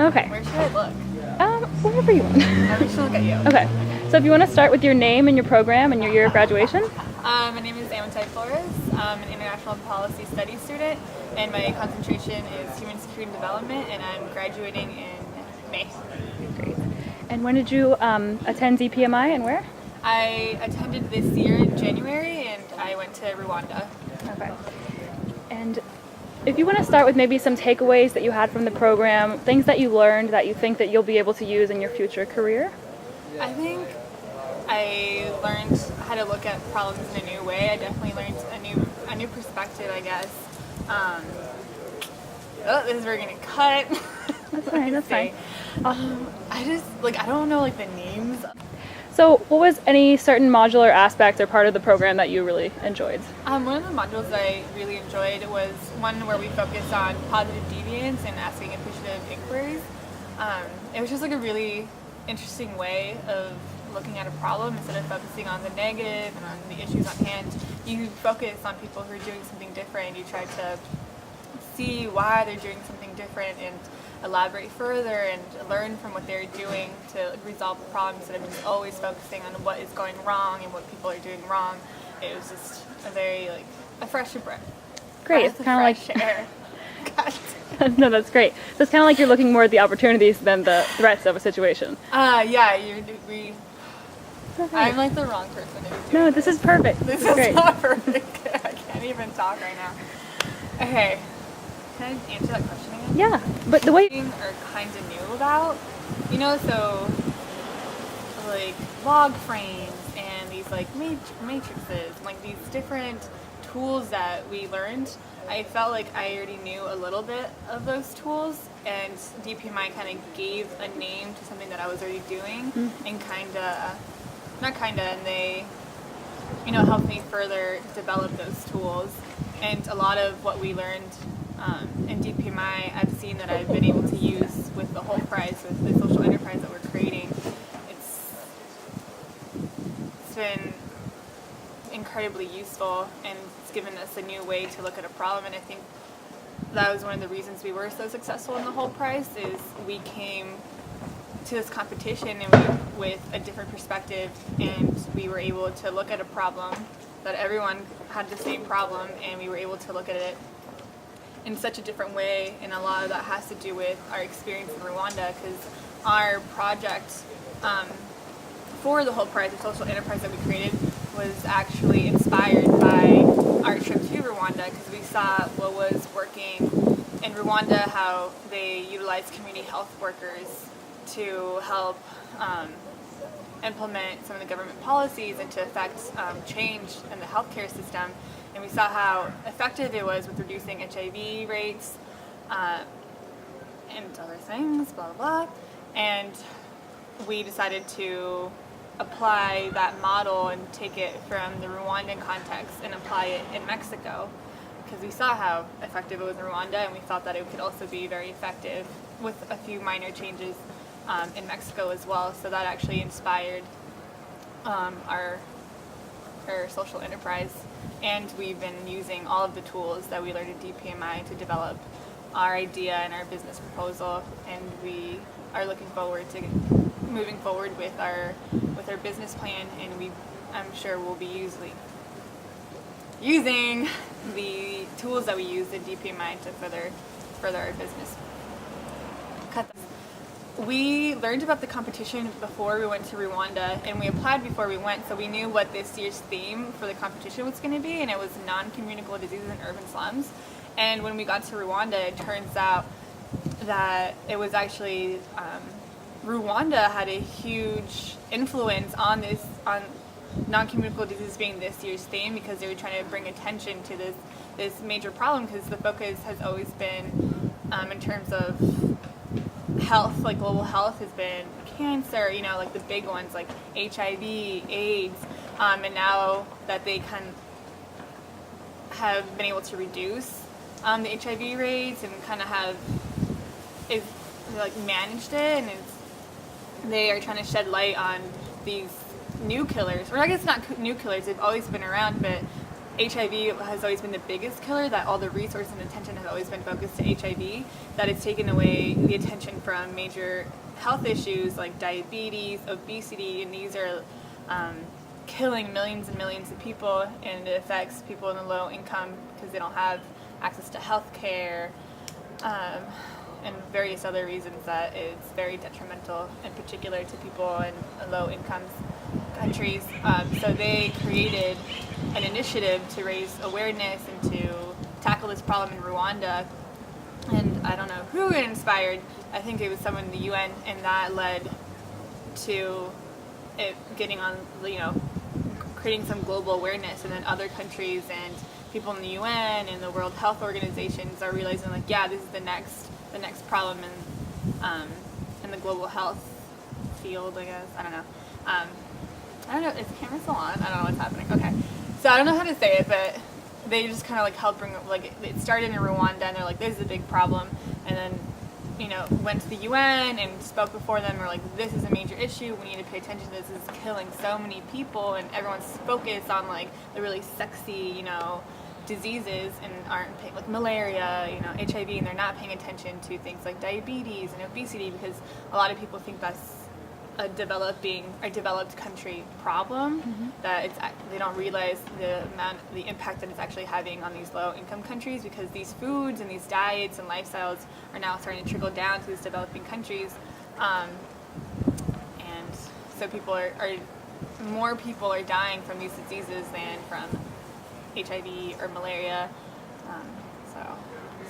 Okay. Where should I look? Wherever you want. I'm just gonna look at you. Okay. So if you want to start with your name and your program and your year of graduation. My name is Amantai Flores. I'm an international policy studies student, and my concentration is human security and development, and I'm graduating in May. Great. And when did you attend DPMI and where? I attended this year in January, and I went to Rwanda. Okay. And if you want to start with maybe some takeaways that you had from the program, things that you learned that you think that you'll be able to use in your future career? I think I learned how to look at problems in a new way. I definitely learned a new perspective, I guess. This is where we're gonna cut. That's fine. That's fine. I don't know the names. So what was any certain modular aspect or part of the program that you really enjoyed? One of the modules that I really enjoyed was one where we focused on positive deviance and asking appreciative inquiries. It was just a really interesting way of looking at a problem. Instead of focusing on the negative and on the issues at hand, you focus on people who are doing something different. You try to see why they're doing something different and elaborate further and learn from what they're doing to resolve the problem instead of just always focusing on what is going wrong and what people are doing wrong. It was just a fresh breath. Great. It's kind of like air. No, that's great. So it's kind of like you're looking more at the opportunities than the threats of a situation. Yeah, I'm the wrong person to be doing No, this is perfect. This is is great. not perfect. I can't even talk right now. Okay, can I answer that question again? Yeah, but the way Are kind of new about, so log frames and these matrices, these different tools that we learned. I felt like I already knew a little bit of those tools, and DPMI kind of gave a name to something that I was already doing, and and they, helped me further develop those tools. And a lot of what we learned in DPMI, I've seen that I've been able to use with the whole prize, with the social enterprise that we're creating. It's been incredibly useful, and it's given us a new way to look at a problem. And I think that was one of the reasons we were so successful in the whole prize, is we came to this competition with a different perspective, and we were able to look at a problem that everyone had the same problem, and we were able to look at it in such a different way. And a lot of that has to do with our experience in Rwanda, because our project for the whole prize, the social enterprise that we created, was actually inspired by our trip to Rwanda, because we saw what was working in Rwanda, how they utilized community health workers to help implement some of the government policies and to affect change in the healthcare system. And we saw how effective it was with reducing HIV rates and other things, blah, blah, blah. And we decided to apply that model and take it from the Rwandan context and apply it in Mexico, because we saw how effective it was in Rwanda, and we thought that it could also be very effective with a few minor changes in Mexico as well. So that actually inspired our social enterprise, and we've been using all of the tools that we learned at DPMI to develop our idea and our business proposal, and we are looking forward to moving forward with our business plan, and I'm sure we'll be using the tools that we use at DPMI to further our business. We learned about the competition before we went to Rwanda, and we applied before we went, so we knew what this year's theme for the competition was going to be, and it was non-communicable diseases in urban slums. And when we got to Rwanda, it turns out that it was actually Rwanda had a huge influence on non-communicable diseases being this year's theme, because they were trying to bring attention to this major problem, because the focus has always been in terms of health, global health has been cancer, the big ones like HIV, AIDS, and now that they have been able to reduce the HIV rates and managed it, and they are trying to shed light on these new killers, or I guess not new killers, they've always been around, but HIV has always been the biggest killer, that all the resources and attention has always been focused to HIV, that it's taken away the attention from major health issues like diabetes, obesity, and these are killing millions and millions of people, and it affects people in the low income because they don't have access to health care, and various other reasons that it's very detrimental, in particular to people in low income countries. So they created an initiative to raise awareness and to tackle this problem in Rwanda. And I don't know who it inspired. I think it was someone in the UN, and that led to it getting on, creating some global awareness, and then other countries and people in the UN and the World Health Organizations are realizing, like, yeah, this is the next problem in the global health field, I guess. I don't know. I don't know. Is the camera still on? I don't know what's happening. Okay. So I don't know how to say it, but they just kind of like helped bring, like, it started in Rwanda, and they're like, this is a big problem, and then went to the UN and spoke before them, or like, this is a major issue, we need to pay attention to this, this is killing so many people, and everyone's focused on like the really sexy, diseases, and aren't paying, like malaria, HIV, and they're not paying attention to things like diabetes and obesity, because a lot of people think that's a developed country problem, that they don't realize the impact that it's actually having on these low income countries, because these foods and these diets and lifestyles are now starting to trickle down to these developing countries, and so more people are dying from these diseases than from HIV or malaria,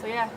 so yeah.